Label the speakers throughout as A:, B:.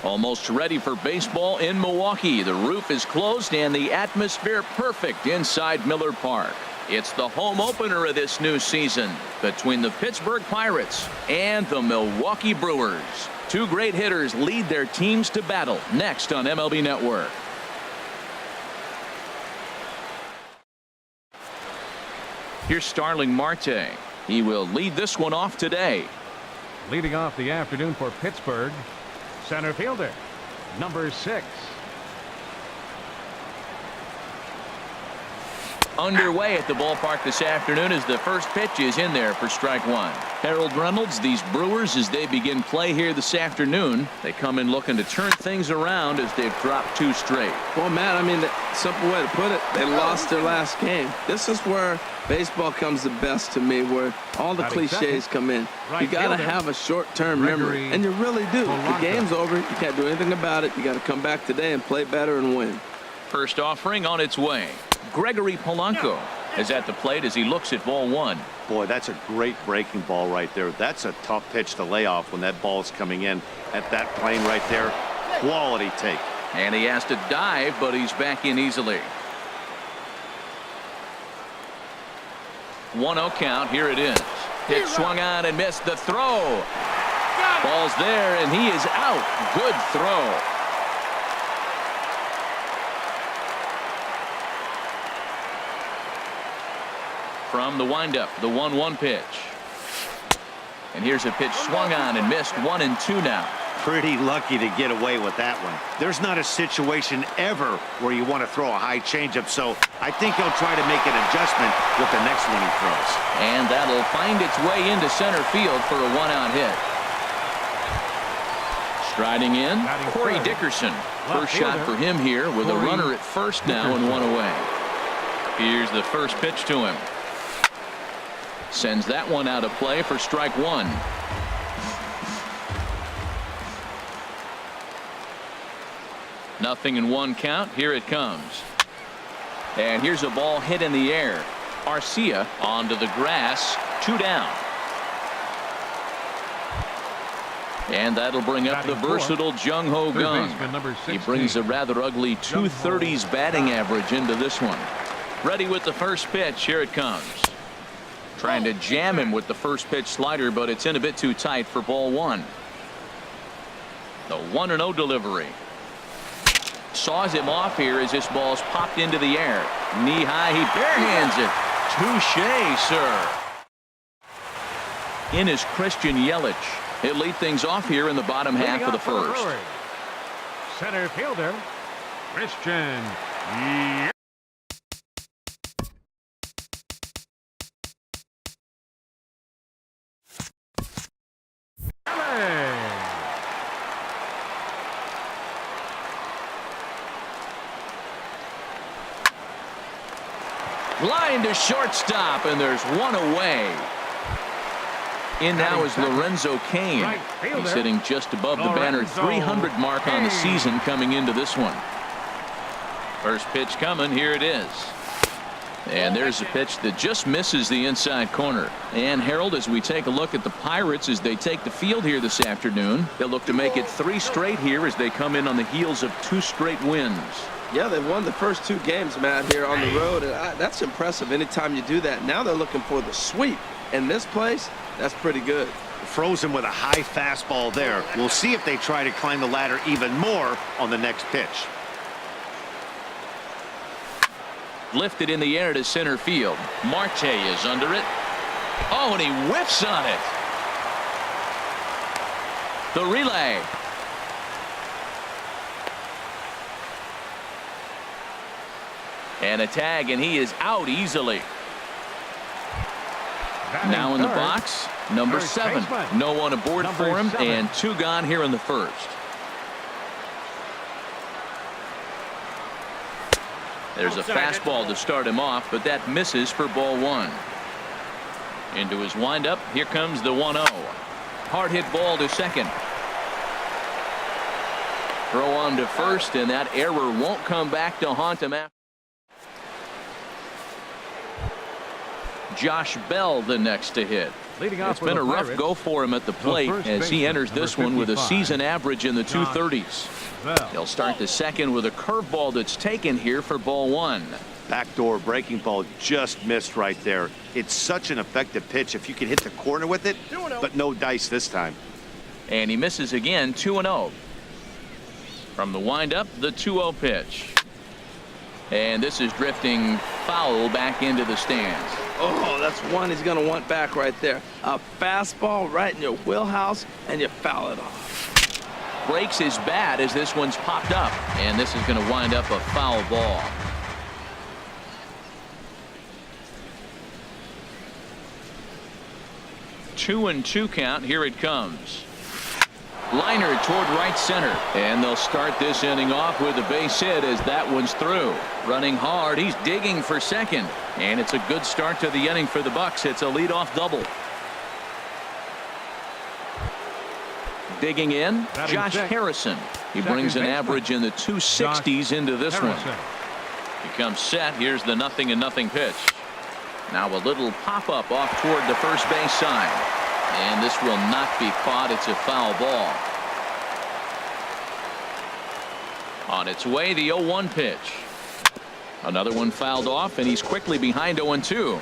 A: Almost ready for baseball in Milwaukee. The roof is closed and the atmosphere perfect inside Miller Park. It's the home opener of this new season between the Pittsburgh Pirates and the Milwaukee Brewers. Two great hitters lead their teams to battle next on MLB Network. Here's Starling Marte. He will lead this one off today.
B: Leading off the afternoon for Pittsburgh, center fielder, number 6.
A: Underway at the ballpark this afternoon as the first pitch is in there for strike one. Harold Reynolds, these Brewers, as they begin play here this afternoon, they come in looking to turn things around as they've dropped 2 straight.
C: Well, Matt, I mean, the simple way to put it, they lost their last game. This is where baseball comes the best to me, where all the cliches come in. You got to have a short-term memory, and you really do. The game's over. You can't do anything about it. You got to come back today and play better and win.
A: First offering on its way. Gregory Polanco is at the plate as he looks at ball 1.
D: Boy, that's a great breaking ball right there. That's a tough pitch to lay off when that ball is coming in at that plane right there. Quality take.
A: And he has to dive, but he's back in easily. 1-0 count. Here it is. Pitch swung on and missed. The throw. Ball's there, and he is out. Good throw. From the windup, the 1-1 pitch. And here's a pitch swung on and missed. 1-2 now.
D: Pretty lucky to get away with that one. There's not a situation ever where you want to throw a high changeup, so I think he'll try to make an adjustment with the next one he throws.
A: And that'll find its way into center field for a 1-out hit. Striding in, Corey Dickerson. First shot for him here with a runner at first now and 1 away. Here's the first pitch to him. Sends that one out of play for strike 1. Nothing in 1 count. Here it comes. And here's a ball hit in the air. Arcia onto the grass. 2 down. And that'll bring up the versatile Jung Ho Kang. He brings a rather ugly 230s batting average into this one. Ready with the first pitch. Here it comes. Trying to jam him with the first pitch slider, but it's in a bit too tight for ball 1. The 1-0 delivery. Saws him off here as this ball's popped into the air. Knee high, he barehands it. Touché, sir. In is Christian Yelich. He'll lead things off here in the bottom half of the first.
B: Center fielder, Christian Yelich.
A: Line to shortstop, and there's 1 away. In now is Lorenzo Cain. He's sitting just above the banner 300 mark on the season coming into this one. First pitch coming. Here it is. And there's a pitch that just misses the inside corner. And Harold, as we take a look at the Pirates as they take the field here this afternoon, they'll look to make it 3 straight here as they come in on the heels of 2 straight wins.
C: Yeah, they've won the first 2 games, Matt, here on the road. And that's impressive anytime you do that. Now they're looking for the sweep. In this place, that's pretty good.
D: Frozen with a high fastball there. We'll see if they try to climb the ladder even more on the next pitch.
A: Lifted in the air to center field. Marte is under it. Oh, and he whiffs on it. The relay. And a tag, and he is out easily. Now in the box, number 7. No one aboard for him, and 2 gone here in the first. There's a fastball to start him off, but that misses for ball 1. Into his windup. Here comes the 1-0. Hard hit ball to second. Throw on to first, and that error won't come back to haunt him after. Josh Bell the next to hit.
B: Leading off
A: It's been a rough
B: Pirates,
A: go for him at the plate as he enters this one with a
B: 55.
A: season average in the 230s. He'll start the second with a curveball that's taken here for ball one.
D: Backdoor breaking ball just missed right there. It's such an effective pitch if you can hit the corner with it, but no dice this time.
A: And he misses again, 2-0. From the windup, the 2-0 pitch. And this is drifting foul back into the stands.
C: Oh, that's one he's going to want back right there. A fastball right in your wheelhouse, and you foul it off.
A: Breaks his bat as this one's popped up. And this is going to wind up a foul ball. 2-2 count. Here it comes. Liner toward right center, and they'll start this inning off with a base hit as that one's through. Running hard, he's digging for second, and it's a good start to the inning for the Bucks. It's a leadoff double. Digging in, Josh Harrison. He brings an average in the 260s into this one. He comes set. Here's the 0-0 pitch. Now a little pop-up off toward the first base side. And this will not be caught. It's a foul ball. On its way, the 0-1 pitch. Another one fouled off, and he's quickly behind 0-2.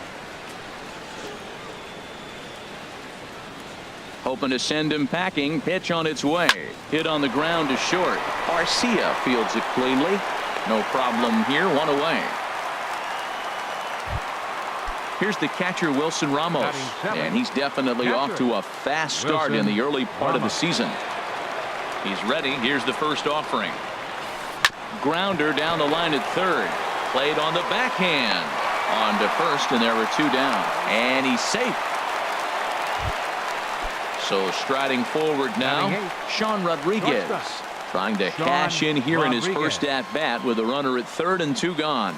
A: Hoping to send him packing. Pitch on its way. Hit on the ground to short. Garcia fields it cleanly. No problem here. One away. Here's the catcher, Wilson Ramos, and he's definitely off to a fast start in the early part of the season. He's ready. Here's the first offering. Grounder down the line at third. Played on the backhand. On to first, and there were two down. And he's safe. So striding forward now, Sean Rodriguez. Trying to cash in here in his first at-bat with a runner at third and two gone.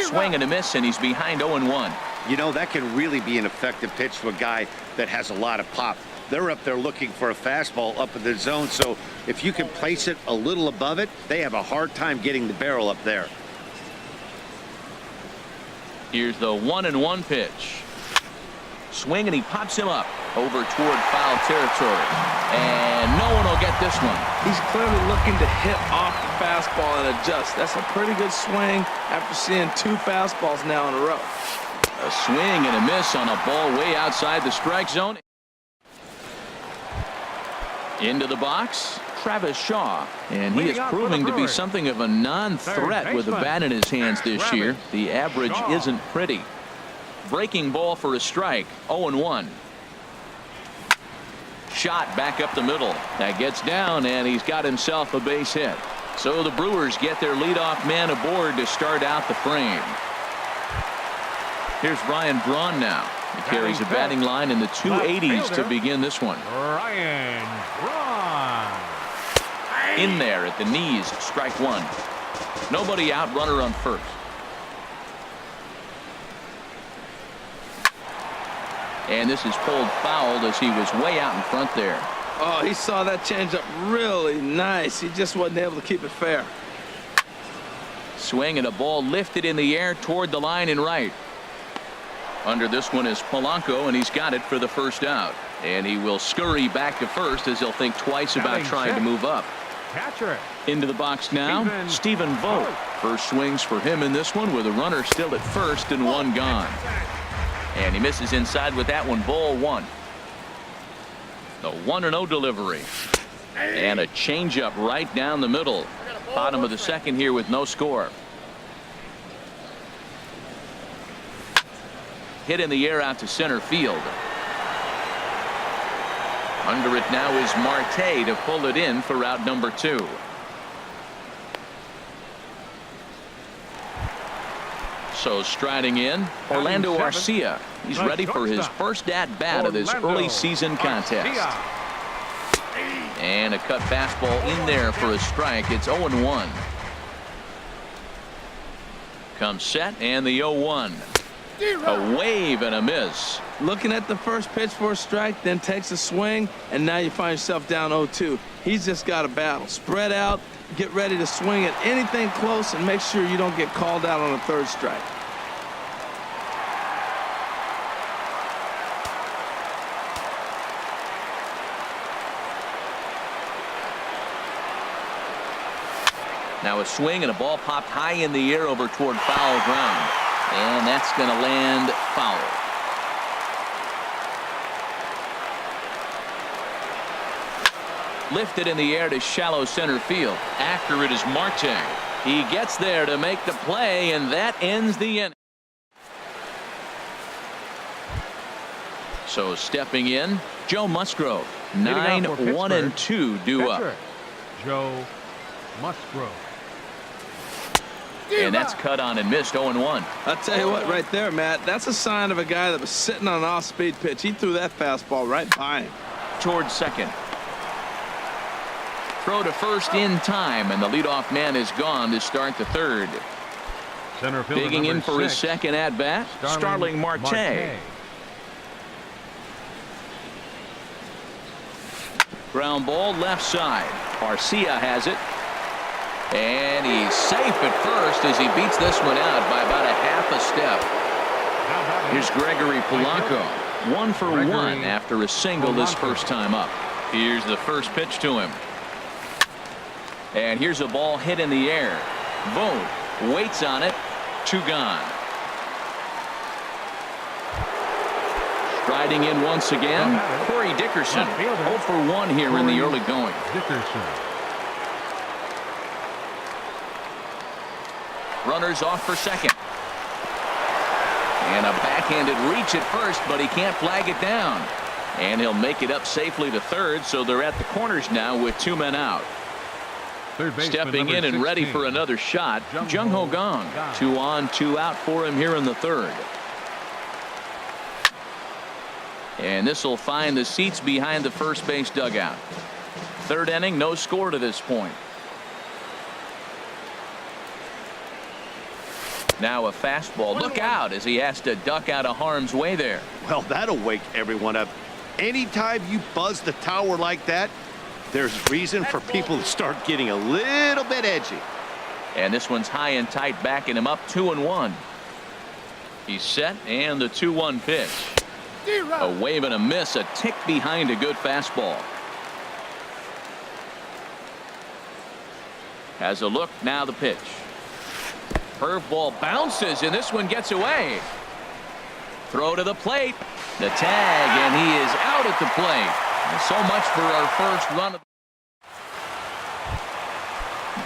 A: Swing and a miss, and he's behind 0-1.
D: You know, that can really be an effective pitch to a guy that has a lot of pop. They're up there looking for a fastball up in the zone, so if you can place it a little above it, they have a hard time getting the barrel up there.
A: Here's the 1-1 pitch. Swing, and he pops him up over toward foul territory. And no one will get this one.
C: He's clearly looking to hit off the fastball and adjust. That's a pretty good swing after seeing two fastballs now in a row.
A: A swing and a miss on a ball way outside the strike zone. Into the box, Travis Shaw. And he is proving to be something of a non-threat with the bat in his hands this year. The average isn't pretty. Breaking ball for a strike. 0-1. Shot back up the middle. That gets down, and he's got himself a base hit. So the Brewers get their leadoff man aboard to start out the frame. Here's Ryan Braun now. He carries a batting line in the 280s to begin this one.
B: Ryan Braun.
A: In there at the knees, strike one. Nobody out, runner on first. And this is pulled foul as he was way out in front there.
C: Oh, he saw that changeup really nice. He just wasn't able to keep it fair.
A: Swing and a ball lifted in the air toward the line and right. Under this one is Polanco, and he's got it for the first out. And he will scurry back to first as he'll think twice about trying to move up.
B: Catcher.
A: Into the box now, Stephen Vogt. First swings for him in this one with a runner still at first and one gone. And he misses inside with that one. Ball one. The 1-0 delivery. And a changeup right down the middle. Bottom of the second here with no score. Hit in the air out to center field. Under it now is Marte to pull it in for out number 2. So striding in, Orlando Arcia. He's ready for his first at-bat of this early season contest. And a cut fastball in there for a strike. It's 0-1. Comes set, and the 0-1. A wave and a miss.
C: Looking at the first pitch for a strike, then takes a swing, and now you find yourself down 0-2. He's just got a battle. Spread out, get ready to swing at anything close, and make sure you don't get called out on a third strike.
A: Now a swing and a ball popped high in the air over toward foul ground. And that's going to land foul. Lifted in the air to shallow center field. After it is Marte. He gets there to make the play, and that ends the inning. So stepping in, Joe Musgrove. 9-1-2 due up.
B: Joe Musgrove.
A: And that's cut on and missed. 0-1.
C: I'll tell you what, right there, Matt, that's a sign of a guy that was sitting on an off-speed pitch. He threw that fastball right by him.
A: Towards second. Throw to first in time, and the leadoff man is gone to start the third.
B: Center fielder
A: Digging in for his
B: 6,
A: second at bat, Starling Marte. Ground ball left side. Garcia has it. And he's safe at first as he beats this one out by about a half a step. Here's Gregory Polanco. 1 for 1 after a single this first time up. Here's the first pitch to him. And here's a ball hit in the air. Vogt waits on it. 2 gone. Striding in once again, Corey Dickerson. 0 for 1 here in the early going.
B: Dickerson.
A: Runners off for second. And a backhanded reach at first, but he can't flag it down. And he'll make it up safely to third, so they're at the corners now with 2 men out. Stepping in and ready for another shot, Jung Ho Gong. 2 on, 2 out for him here in the third. And this will find the seats behind the first base dugout. Third inning, no score to this point. Now a fastball. Look out as he has to duck out of harm's way there.
D: Well, that'll wake everyone up. Anytime you buzz the tower like that, there's reason for people to start getting a little bit edgy.
A: And this one's high and tight, backing him up. 2-1. He's set, and the 2-1 pitch. A wave and a miss, a tick behind a good fastball. Has a look, now the pitch. Curveball bounces, and this one gets away. Throw to the plate. The tag, and he is out at the plate. And so much for our first run.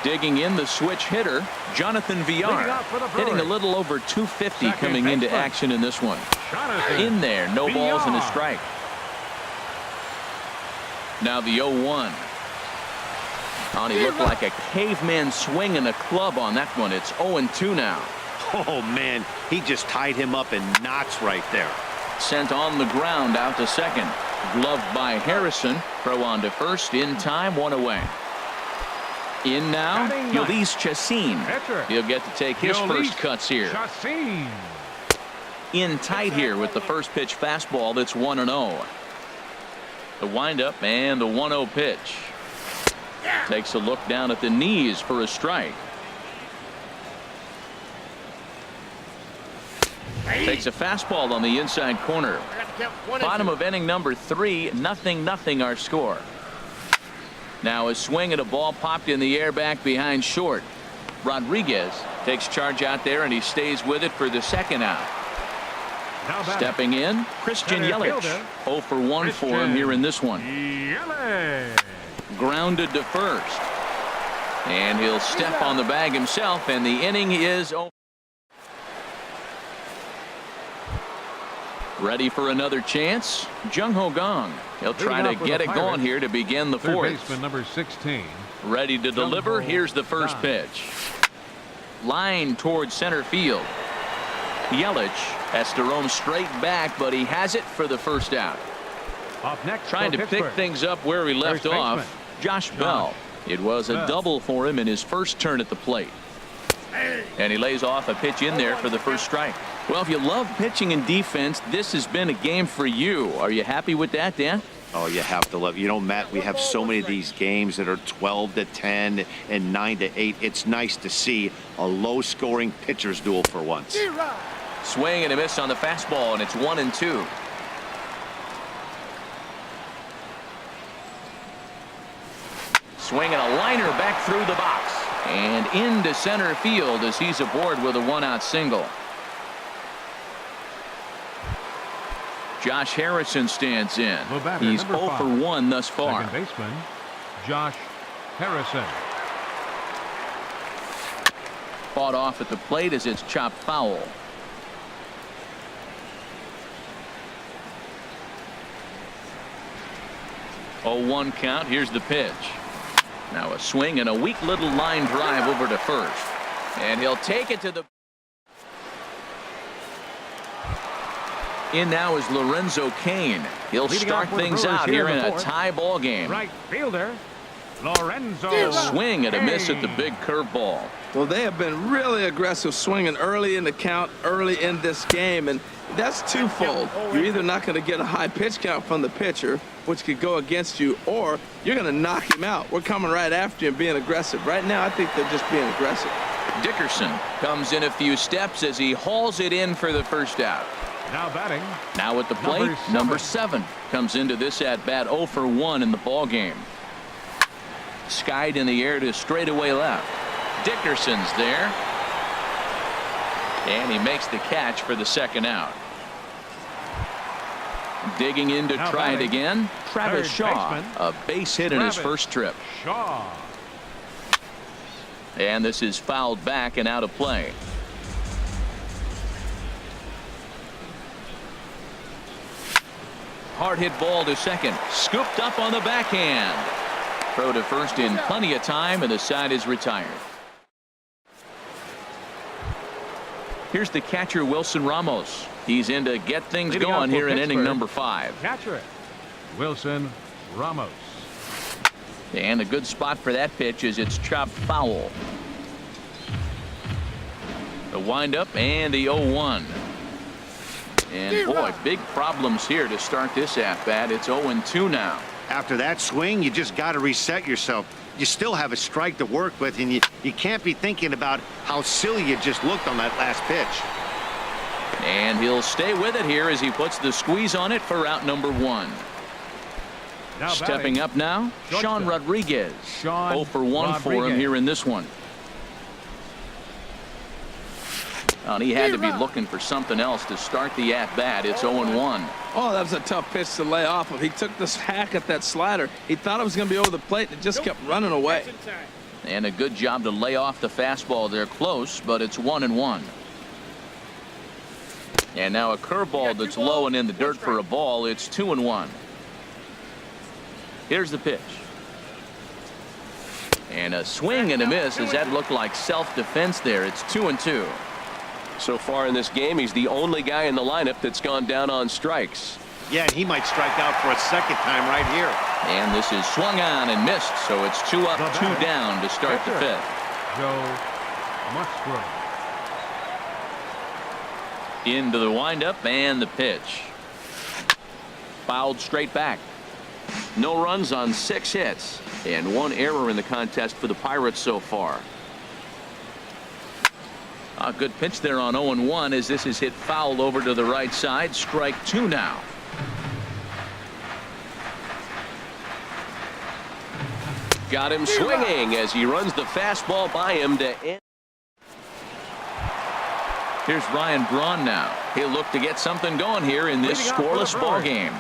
A: Digging in, the switch hitter, Jonathan Villar, hitting a little over 250 coming into action in this one. In there, no balls and a strike. Now the 0-1. Oh, he looked like a caveman swinging a club on that one. It's 0-2 now.
D: Oh, man, he just tied him up in knots right there.
A: Sent on the ground out to second. Gloved by Harrison. Throw on to first in time, 1 away. In now, Yulise Chassin. He'll get to take his first cuts here. In tight here with the first pitch fastball that's 1-0. The windup and the 1-0 pitch. Takes a look down at the knees for a strike. Takes a fastball on the inside corner. Bottom of inning number 3, 0-0 our score. Now a swing and a ball popped in the air back behind short. Rodriguez takes charge out there, and he stays with it for the second out. Stepping in, Christian Yelich. 0 for 1 for him here in this one. Grounded to first. And he'll step on the bag himself, and the inning is over. Ready for another chance, Jung Ho Gong. He'll try to get it going here to begin the fourth.
B: Baseman number 16.
A: Ready to deliver. Here's the first pitch. Line towards center field. Yelich has to roam straight back, but he has it for the first out.
B: Up next,
A: trying to pick things up where he left off, Josh Bell. It was a double for him in his first turn at the plate. And he lays off a pitch in there for the first strike. Well, if you love pitching and defense, this has been a game for you. Are you happy with that, Dan?
D: Oh, you have to love. You know, Matt, we have so many of these games that are 12-10 and 9-8. It's nice to see a low-scoring pitcher's duel for once.
A: Swing and a miss on the fastball, and it's 1-2. Swing and a liner back through the box. And into center field as he's aboard with a one-out single. Josh Harrison stands in. He's 0 for 1 thus far.
B: Second baseman, Josh Harrison.
A: Fought off at the plate as it's chopped foul. 0-1 count. Here's the pitch. Now a swing and a weak little line drive over to first. And he'll take it to the... In now is Lorenzo Cain. He'll start things out here in a tie ball game.
B: Right fielder, Lorenzo.
A: Swing and a miss at the big curveball.
C: Well, they have been really aggressive swinging early in the count, early in this game, and that's twofold. You're either not going to get a high pitch count from the pitcher, which could go against you, or you're going to knock him out. We're coming right after you and being aggressive. Right now, I think they're just being aggressive.
A: Dickerson comes in a few steps as he hauls it in for the first out.
B: Now batting.
A: Now at the plate, number 7 comes into this at bat 0 for 1 in the ball game. Skied in the air to straightaway left. Dickerson's there. And he makes the catch for the second out. Digging in to try it again. Travis Shaw, a base hit in his first trip.
B: Shaw.
A: And this is fouled back and out of play. Hard hit ball to second. Scooped up on the backhand. Throw to first in plenty of time, and the side is retired. Here's the catcher, Wilson Ramos. He's in to get things going here in inning number 5.
B: Catcher, Wilson Ramos.
A: And a good spot for that pitch as it's chopped foul. The windup and the 0-1. And boy, big problems here to start this at bat. It's 0-2 now.
D: After that swing, you just got to reset yourself. You still have a strike to work with, and you can't be thinking about how silly you just looked on that last pitch.
A: And he'll stay with it here as he puts the squeeze on it for out number 1.
B: Now
A: stepping up now, Sean Rodriguez. 0 for 1 for him here in this one. And he had to be looking for something else to start the at-bat. It's 0-1.
C: Oh, that was a tough pitch to lay off of. He took this hack at that slider. He thought it was going to be over the plate, and it just kept running away.
A: And a good job to lay off the fastball there close, but it's 1-1. And now a curveball that's low and in the dirt for a ball. It's 2-1. Here's the pitch. And a swing and a miss as that looked like self-defense there. It's 2-2.
E: So far in this game, he's the only guy in the lineup that's gone down on strikes.
D: Yeah, and he might strike out for a second time right here.
A: And this is swung on and missed, so it's 2 up, 2 down to start the 5th.
B: Joe Musgrove.
A: Into the windup and the pitch. Fouled straight back. No runs on 6 hits and 1 error in the contest for the Pirates so far. A good pitch there on 0-1 as this is hit foul over to the right side. Strike 2 now. Got him swinging as he runs the fastball by him to end. Here's Ryan Braun now. He'll look to get something going here in this scoreless ball game.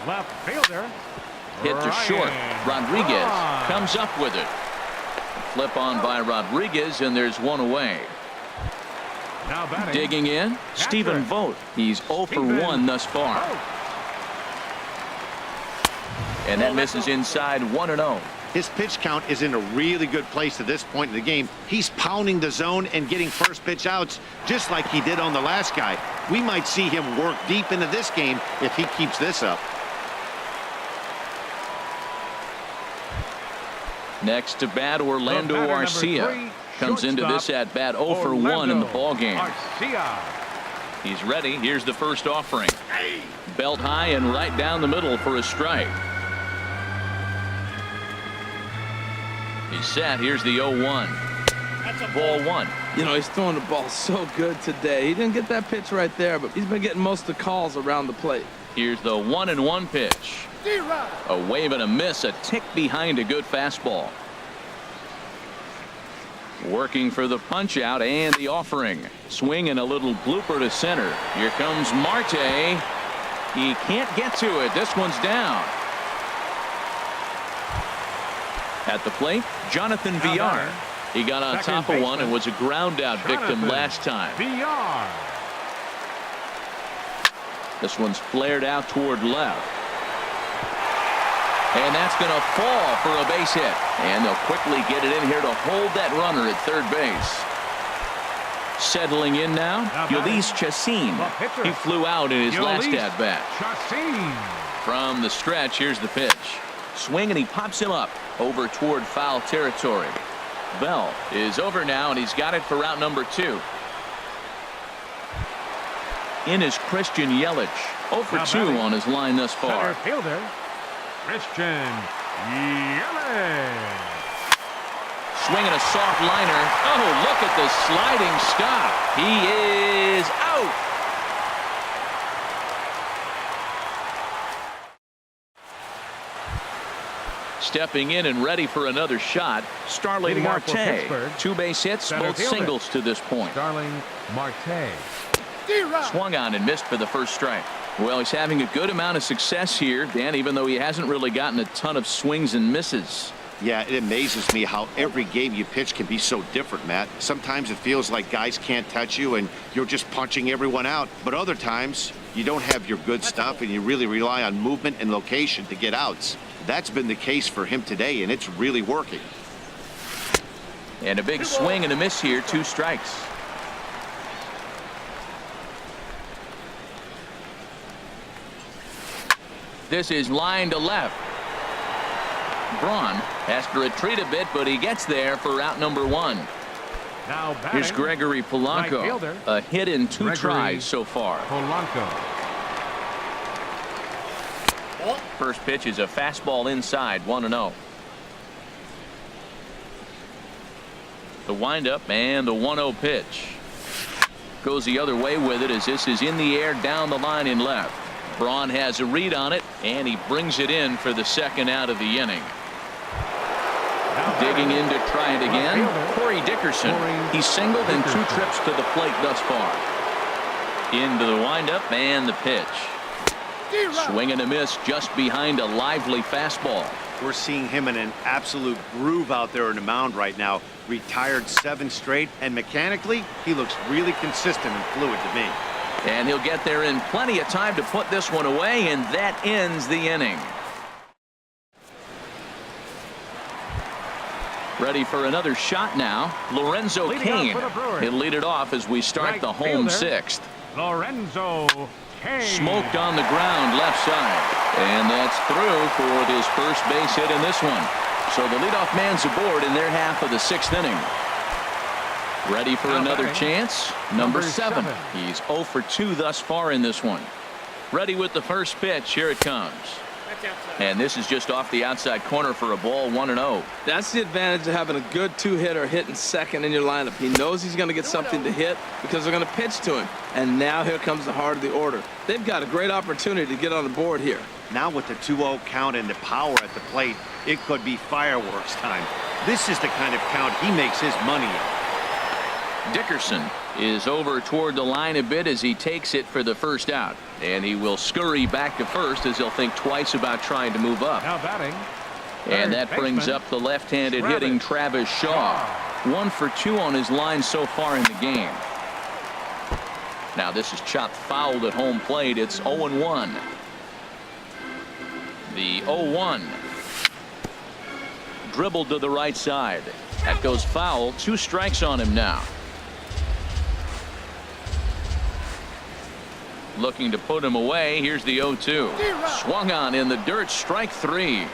B: Left fielder.
A: Hit to short. Rodriguez comes up with it. Flip on by Rodriguez, and there's 1 away.
B: Now batting.
A: Digging in, Stephen Vogt. He's 0 for 1 thus far. And that misses inside 1-0.
D: His pitch count is in a really good place at this point in the game. He's pounding the zone and getting first pitch outs just like he did on the last guy. We might see him work deep into this game if he keeps this up.
A: Next to bat, Orlando Arcia comes into this at bat 0 for 1 in the ball game. He's ready. Here's the first offering. Belt high and right down the middle for a strike. He's set. Here's the 0-1. Ball 1.
C: You know, he's throwing the ball so good today. He didn't get that pitch right there, but he's been getting most of the calls around the plate.
A: Here's the 1-1 pitch. A wave and a miss, a tick behind a good fastball. Working for the punch out and the offering. Swing and a little blooper to center. Here comes Marte. He can't get to it. This one's down. At the plate, Jonathan Villar. He got on top of one and was a ground out victim last time.
B: Villar.
A: This one's flared out toward left. And that's going to fall for a base hit. And they'll quickly get it in here to hold that runner at third base. Settling in now, Ulysses Chacin. He flew out in his last at-bat. From the stretch, here's the pitch. Swing, and he pops him up over toward foul territory. Bell is over now, and he's got it for route number 2. In is Christian Yelich. 0 for 2 on his line thus far.
B: Center fielder, Christian Yelich.
A: Swinging a soft liner. Oh, look at the sliding stop. He is out. Stepping in and ready for another shot, Starling Marte. 2 base hits, both singles to this point.
B: Starling Marte.
A: Swung on and missed for the first strike. Well, he's having a good amount of success here, Dan, even though he hasn't really gotten a ton of swings and misses.
D: Yeah, it amazes me how every game you pitch can be so different, Matt. Sometimes it feels like guys can't touch you and you're just punching everyone out. But other times you don't have your good stuff and you really rely on movement and location to get outs. That's been the case for him today, and it's really working.
A: And a big swing and a miss here, 2 strikes. This is line to left. Braun has to retreat a bit, but he gets there for route number 1.
B: Now
A: here's Gregory Polanco.
B: Right,
A: a hit in 2 tries so far.
B: Polanco.
A: First pitch is a fastball inside, 1-0. The windup and the 1-0 pitch. Goes the other way with it as this is in the air down the line in left. Braun has a read on it, and he brings it in for the second out of the inning. Digging in to try it again, Corey Dickerson. He's singled in 2 trips to the plate thus far. Into the windup and the pitch. Swing and a miss just behind a lively fastball.
D: We're seeing him in an absolute groove out there in the mound right now. Retired 7 straight, and mechanically, he looks really consistent and fluid to me.
A: And he'll get there in plenty of time to put this one away, and that ends the inning. Ready for another shot now, Lorenzo Cain. He'll lead it off as we start the home 6th.
B: Lorenzo Cain.
A: Smoked on the ground left side. And that's through for his first base hit in this one. So the leadoff man's aboard in their half of the 6th inning. Ready for another chance. Number 7. He's 0 for 2 thus far in this one. Ready with the first pitch. Here it comes. And this is just off the outside corner for a ball, 1-0.
C: That's the advantage of having a good 2-hitter hitting second in your lineup. He knows he's going to get something to hit because they're going to pitch to him. And now here comes the heart of the order. They've got a great opportunity to get on the board here.
D: Now with the 2-0 count and the power at the plate, it could be fireworks time. This is the kind of count he makes his money in.
A: Dickerson is over toward the line a bit as he takes it for the first out. And he will scurry back to first as he'll think twice about trying to move up.
B: Now batting.
A: And that brings up the left-handed hitting Travis Shaw. 1 for 2 on his line so far in the game. Now this is chopped fouled at home plate. It's 0-1. The 0-1. Dribbled to the right side. That goes foul. 2 strikes on him now. Looking to put him away. Here's the 0-2. Swung on in the dirt. Strike 3.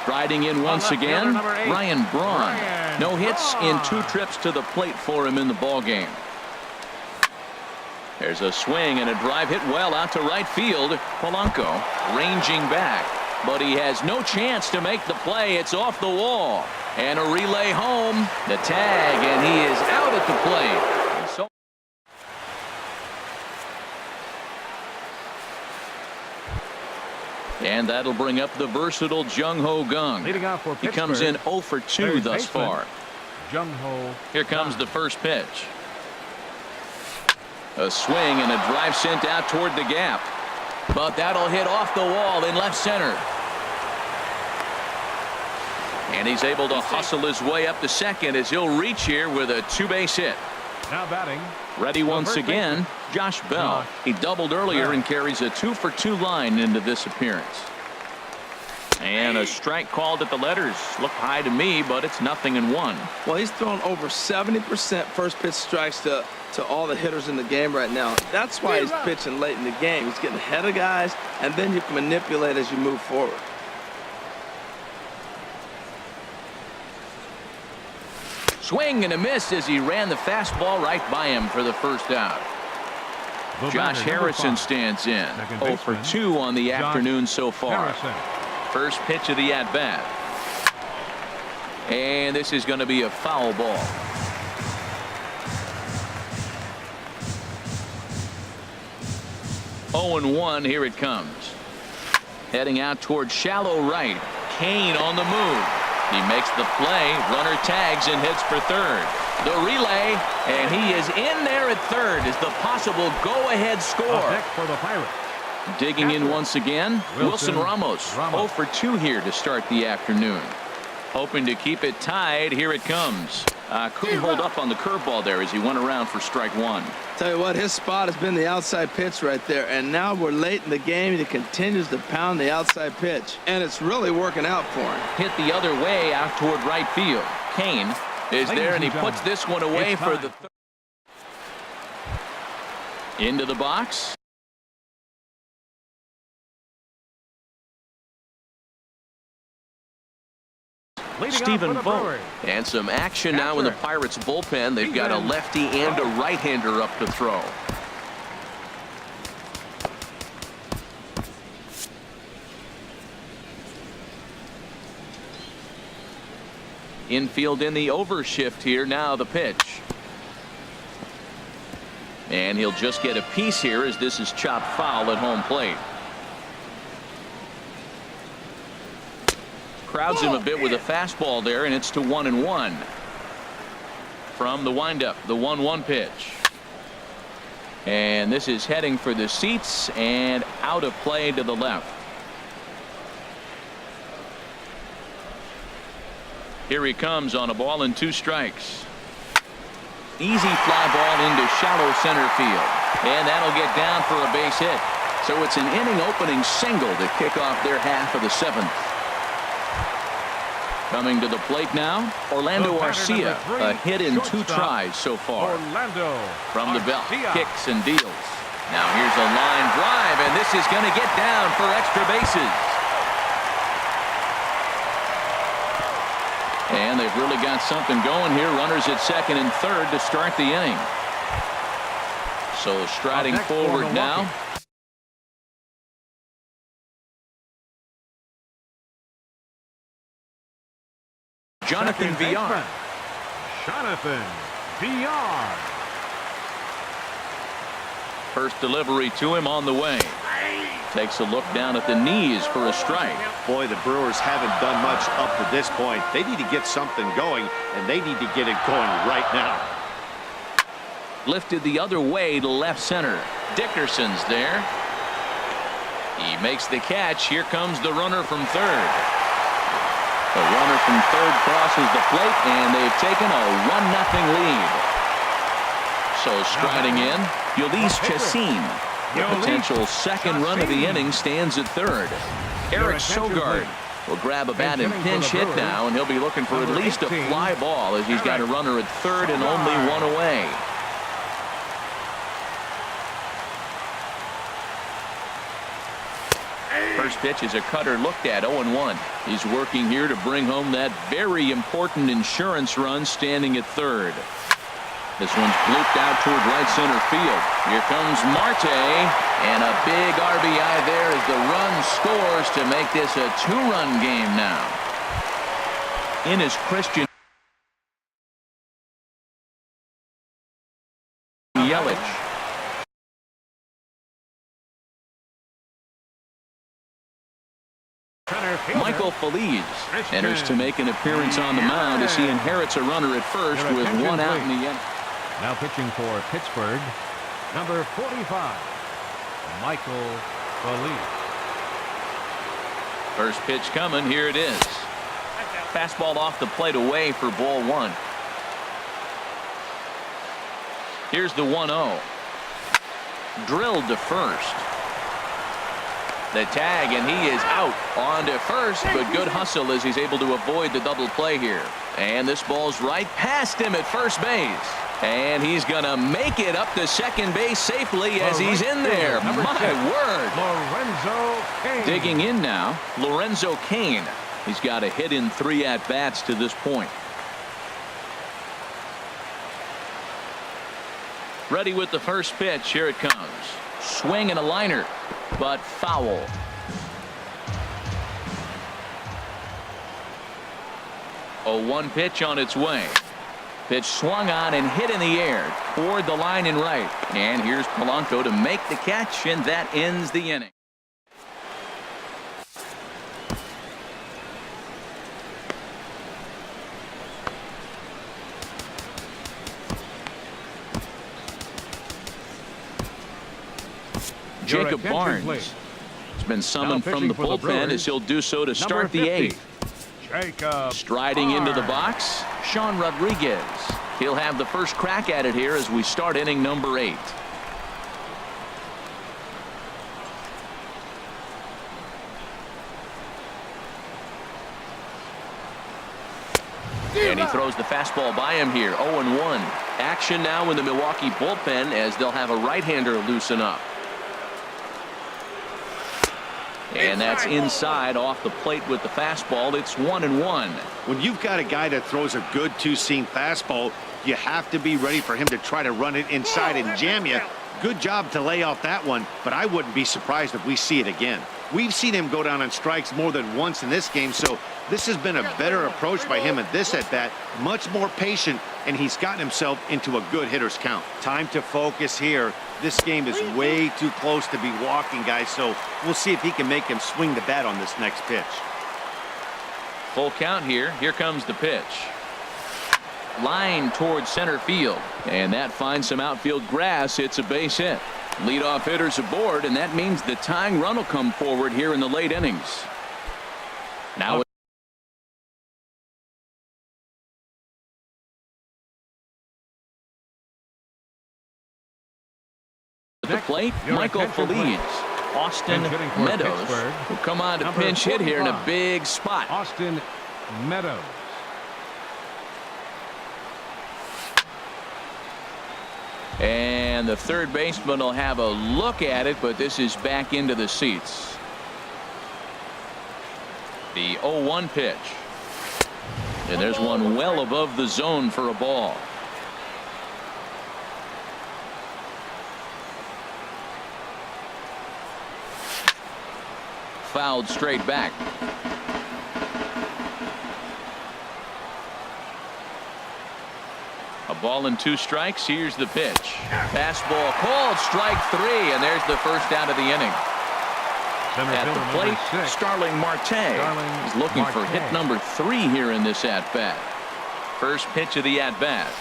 A: Striding in once again, Ryan Braun. No hits in 2 trips to the plate for him in the ballgame. There's a swing and a drive hit well out to right field. Polanco ranging back, but he has no chance to make the play. It's off the wall. And a relay home. The tag, and he is out at the plate. So And that'll bring up the versatile Jung-Ho Kang.
B: Leading off for
A: He
B: Pittsburgh,
A: comes in 0 for 2
B: third
A: thus
B: baseman,
A: far.
B: Jung-Ho
A: Here comes
B: Kang.
A: the first pitch. A swing and a drive sent out toward the gap. But that'll hit off the wall in left center. And he's able to hustle his way up to second as he'll reach here with a two-base hit.
B: Now batting.
A: Ready once again, Josh Bell. He doubled earlier and carries a 2 for 2 line into this appearance. And a strike called at the letters. Looked high to me, but it's 0-1.
C: Well, he's thrown over 70% first pitch strikes to all the hitters in the game right now. That's why he's pitching late in the game. He's getting ahead of guys, and then you can manipulate as you move forward.
A: Swing and a miss as he ran the fastball right by him for the first out.
B: The
A: Josh
B: batter,
A: Harrison
B: 5.
A: stands in.
B: Second
A: 0 for
B: baseman,
A: 2 on the
B: Josh
A: afternoon so far.
B: Harrison.
A: First pitch of the at-bat. And this is going to be a foul ball. Oh and 1, here it comes. Heading out towards shallow right. Kane on the move. He makes the play. Runner tags and heads for third. The relay, and he is in there at third as the possible go-ahead score.
B: Up next for the Pirates.
A: Digging in once again, Wilson
B: Ramos.
A: Ramos. 0 for 2 here to start the afternoon. Hoping to keep it tied. Here it comes. Couldn't hold up on the curveball there as he went around for strike 1.
C: Tell you what, his spot has been the outside pitch right there, and now we're late in the game, and he continues to pound the outside pitch, and it's really working out for him.
A: Hit the other way out toward right field. Kane is there, and he puts this one away for the third. Into the box. Stephen Vogt. And some action now in the Pirates bullpen. They've got a lefty and a right-hander up to throw. Infield in the overshift here. Now the pitch. And he'll just get a piece here as this is chopped foul at home plate. Crowds him a bit with a fastball there, and it's to 1-1. From the windup, the 1-1 pitch. And this is heading for the seats and out of play to the left. Here he comes on a ball and 2 strikes. Easy fly ball into shallow center field. And that'll get down for a base hit. So it's an inning opening single to kick off their half of the 7th. Coming to the plate now, Orlando Arcia, a hit in 2 tries so far.
B: Orlando
A: From the belt,
B: Arcia.
A: kicks and deals. Now here's a line drive, and this is going to get down for extra bases. And they've really got something going here. Runners at second and third to start the inning. So striding
B: Up next for
A: forward now.
B: Milwaukee.
A: Jonathan
B: Second
A: Villar.
B: baseman, Jonathan Villar.
A: First delivery to him on the way. Takes a look down at the knees for a strike.
D: Boy, the Brewers haven't done much up to this point. They need to get something going, and they need to get it going right now.
A: Lifted the other way to left center. Dickerson's there. He makes the catch. Here comes the runner from third. The runner from third crosses the plate, and they've taken a 1-0 lead. So striding in, Ulysses Chassin. The potential second run of the inning stands at third. Eric Sogard will grab a bat and pinch hit now, and he'll be looking for at least a fly ball as he's got a runner at third and only 1 away. First pitch is a cutter looked at, 0-1. He's working here to bring home that very important insurance run, standing at third. This one's blooped out toward right center field. Here comes Marte, and a big RBI there as the run scores to make this a 2-run game now. In is Christian Yelich. Michael Feliz enters to make an appearance on the mound as he inherits a runner at first with one out in the inning.
B: Now pitching for Pittsburgh, number 45, Michael Feliz.
A: First pitch coming. Here it is. Fastball off the plate away for ball one. Here's the 1-0. Drilled to first. The tag, and he is out on to first, but good hustle as he's able to avoid the double play here. And this ball's right past him at first base. And he's going to make it up to second base safely as he's in there. My word.
B: Lorenzo Cain.
A: Digging in now, Lorenzo Cain. He's got a hit in 3 at-bats to this point. Ready with the first pitch. Here it comes. Swing and a liner, but foul. A 1 pitch on its way. Pitch swung on and hit in the air toward the line and right. And here's Polanco to make the catch, and that ends the inning. Jacob Barnes has been summoned from the bullpen as he'll do so to start the 8th. Striding into the box, Sean Rodriguez. He'll have the first crack at it here as we start inning number 8. And he throws the fastball by him here. 0-1. Action now in the Milwaukee bullpen as they'll have a right-hander loosen up. And that's inside off the plate with the fastball. It's 1-1.
D: When you've got a guy that throws a good two-seam fastball, you have to be ready for him to try to run it inside and jam you. Good job to lay off that one, but I wouldn't be surprised if we see it again. We've seen him go down on strikes more than once in this game, so this has been a better approach by him at this at-bat, much more patient, and he's gotten himself into a good hitter's count. Time to focus here. This game is way too close to be walking, guys, so we'll see if he can make him swing the bat on this next pitch.
A: Full count here. Here comes the pitch. Line towards center field, and that finds some outfield grass. It's a base hit. Leadoff hitters aboard, and that means the tying run will come forward here in the late innings. Now at the plate, Michael Feliz. Austin Meadows will come on to pinch hit here in a big spot.
B: Austin Meadows.
A: And the third baseman will have a look at it, but this is back into the seats. The 0-1 pitch. And there's one well above the zone for a ball. Fouled straight back. A ball and 2 strikes. Here's the pitch. Fastball called, strike 3, and there's the first out of the inning. At the plate, Starling Marte is looking for hit number 3 here in this at-bat. First pitch of the at-bat.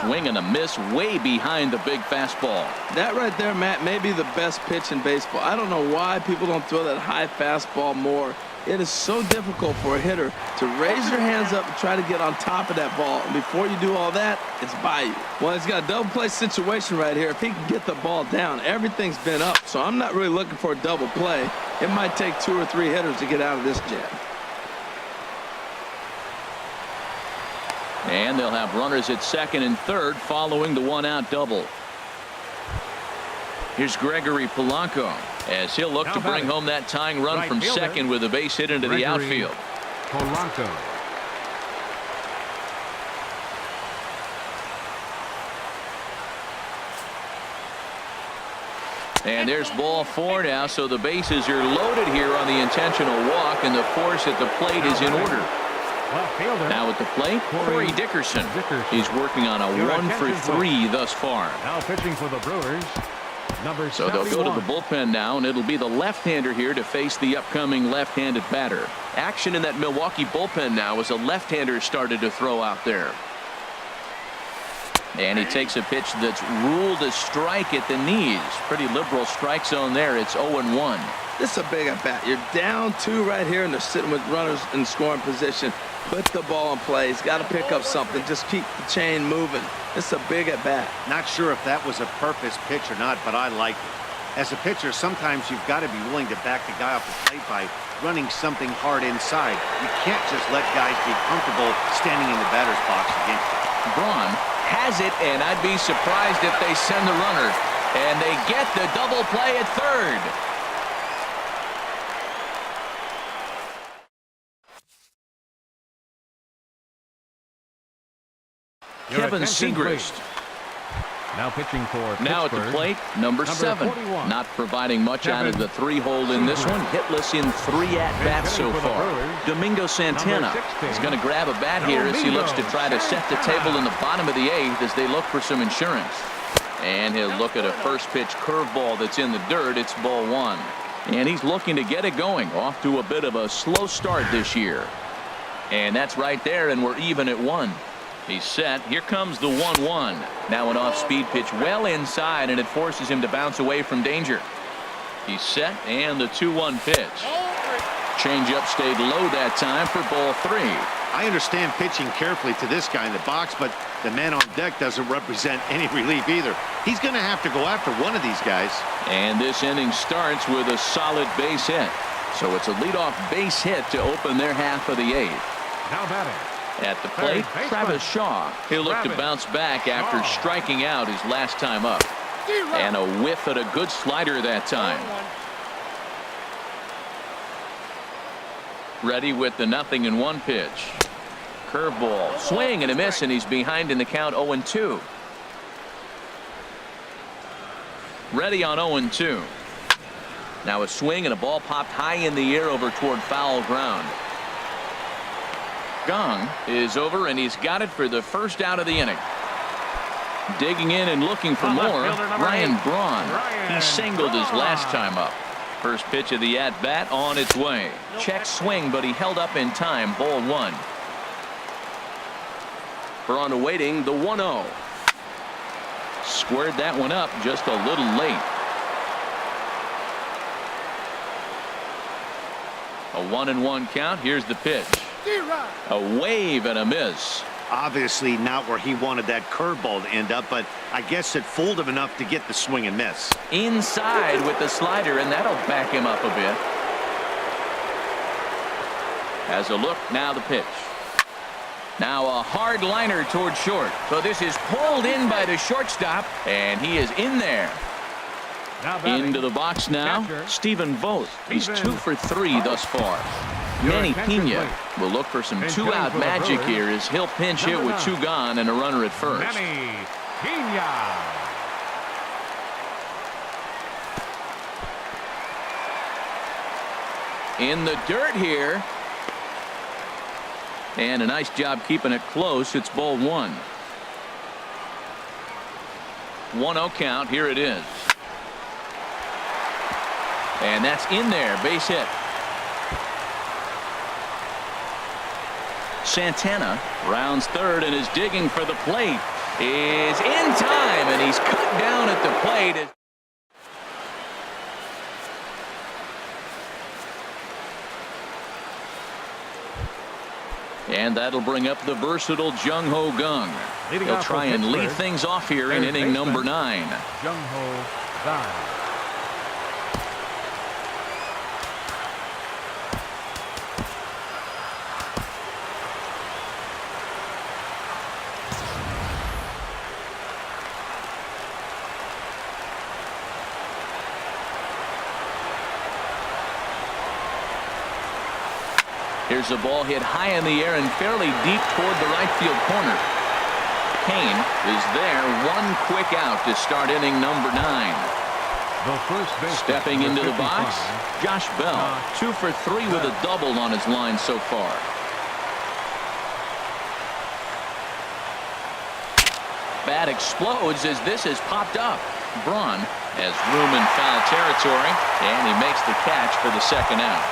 A: Swing and a miss way behind the big fastball.
C: That right there, Matt, may be the best pitch in baseball. I don't know why people don't throw that high fastball more. It is so difficult for a hitter to raise your hands up and try to get on top of that ball. And before you do all that, it's by you. Well, he's got a double play situation right here. If he can get the ball down, everything's been up. So I'm not really looking for a double play. It might take 2 or 3 hitters to get out of this jam.
A: And they'll have runners at second and third following the 1-out double. Here's Gregory Polanco as he'll look to bring home that tying run from second with a base hit into the outfield.
B: Polanco.
A: And there's ball 4 now, so the bases are loaded here on the intentional walk, and the force at the plate is in order. Now at the plate, Corey Dickerson. He's working on a 1 for 3 thus far.
B: Now pitching for the Brewers, Number
A: So they'll go to the
B: 71.
A: bullpen now, and it'll be the left-hander here to face the upcoming left-handed batter.
E: Action in that Milwaukee bullpen now as a left-hander started to throw out there.
A: And he takes a pitch that's ruled a strike at the knees. Pretty liberal strike zone there. It's 0-1.
C: This is a big at bat. You're down 2 right here, and they're sitting with runners in scoring position. Put the ball in play. He's got to pick up something. Just keep the chain moving. It's a big at bat.
D: Not sure if that was a purpose pitch or not, but I like it. As a pitcher, sometimes you've got to be willing to back the guy off the plate by running something hard inside. You can't just let guys be comfortable standing in the batter's box against you.
A: Braun has it, and I'd be surprised if they send the runner. And they get the double play at third. Kevin Segrist.
B: Now pitching for Pittsburgh.
A: Now at the plate, number 7.
B: 41.
A: Not providing much out of the 3-hole in this one. Hitless in 3 at-bats so far. Domingo Santana is going to grab a bat here as he looks to try to set the table in the bottom of the 8th as they look for some insurance. And he'll look at a first pitch curveball that's in the dirt. It's ball 1. And he's looking to get it going. Off to a bit of a slow start this year. And that's right there, and we're even at 1. He's set. Here comes the 1-1. Now an off-speed pitch well inside, and it forces him to bounce away from danger. He's set, and the 2-1 pitch. Changeup stayed low that time for ball 3.
D: I understand pitching carefully to this guy in the box, but the man on deck doesn't represent any relief either. He's going to have to go after one of these guys.
A: And this inning starts with a solid base hit. So it's a leadoff base hit to open their half of the 8th.
B: Now batting.
A: At the plate, Travis Shaw. He'll look to bounce back after striking out his last time up. And a whiff at a good slider that time. Ready with the 0-1 pitch. Curveball, swing and a miss, and he's behind in the count 0-2. Ready on 0-2. Now a swing and a ball popped high in the air over toward foul ground. Gong is over, and he's got it for the first out of the inning. Digging in and looking for more, Ryan Braun. He singled his last time up. First pitch of the at-bat on its way. Check swing, but he held up in time. Ball 1.
E: Braun awaiting the 1-0.
A: Squared that one up just a little late. A 1-1 count. Here's the pitch. A wave and a miss.
D: Obviously not where he wanted that curveball to end up, but I guess it fooled him enough to get the swing and miss.
A: Inside with the slider, and that'll back him up a bit. As a look, now the pitch. Now a hard liner toward short. So this is pulled in by the shortstop, and he is in there. Into the box now, Stephen Vogt. He's 2 for 3 thus far. Manny Pena will look for some 2-out magic here as he'll pinch hit with 2 gone and a runner at first.
B: Manny Pena.
A: In the dirt here. And a nice job keeping it close. It's ball 1. 1-0 count. Here it is. And that's in there. Base hit. Santana rounds third and is digging for the plate. Is in time, and he's cut down at the plate. And that'll bring up the versatile Jung Ho Kang. He'll try and lead things off here in inning number 9.
B: Jung Ho Kang.
A: Here's a ball hit high in the air and fairly deep toward the right field corner. Kane is there. One quick out to start inning number 9. Stepping into the box, Josh Bell. 2 for 3 with a double on his line so far. Bat explodes as this has popped up. Braun has room in foul territory, and he makes the catch for the second out.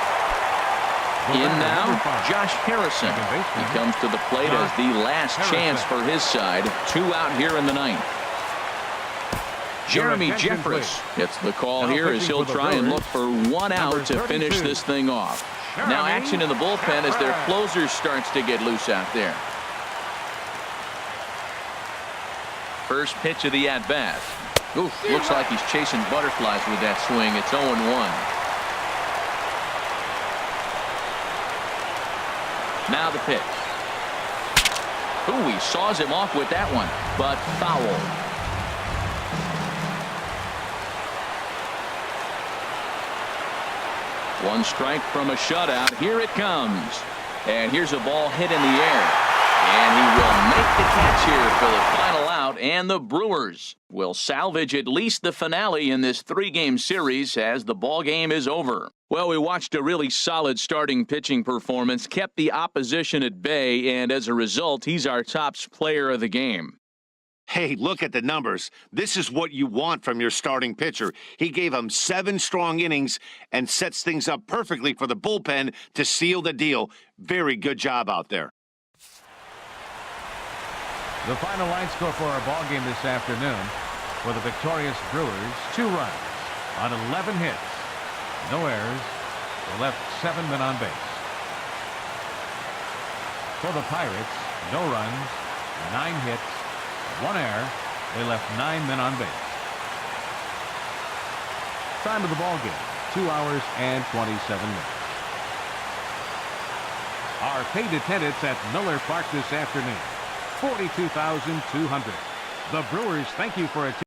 A: In now, Josh Harrison. He comes to the plate as the last chance for his side. 2 out here in the ninth. Jeremy Jeffress gets the call here as he'll try and look for 1 out to finish this thing off. Now action in the bullpen as their closer starts to get loose out there. First pitch of the at-bat. Looks like he's chasing butterflies with that swing. It's 0-1. Now the pitch. He saws him off with that one, but foul. One strike from a shutout. Here it comes. And here's a ball hit in the air. And he will make the catch here for the final out. And the Brewers will salvage at least the finale in this 3-game series as the ball game is over. Well, we watched a really solid starting pitching performance, kept the opposition at bay, and as a result, he's our top player of the game.
D: Hey, look at the numbers. This is what you want from your starting pitcher. He gave him 7 strong innings and sets things up perfectly for the bullpen to seal the deal. Very good job out there.
B: The final line score for our ball game this afternoon for the victorious Brewers: 2 runs on 11 hits. No errors. They left 7 men on base. For the Pirates, no runs, 9 hits, 1 error. They left 9 men on base. Time of the ball game, 2 hours and 27 minutes. Our paid attendance at Miller Park this afternoon, 42,200. The Brewers thank you for attending.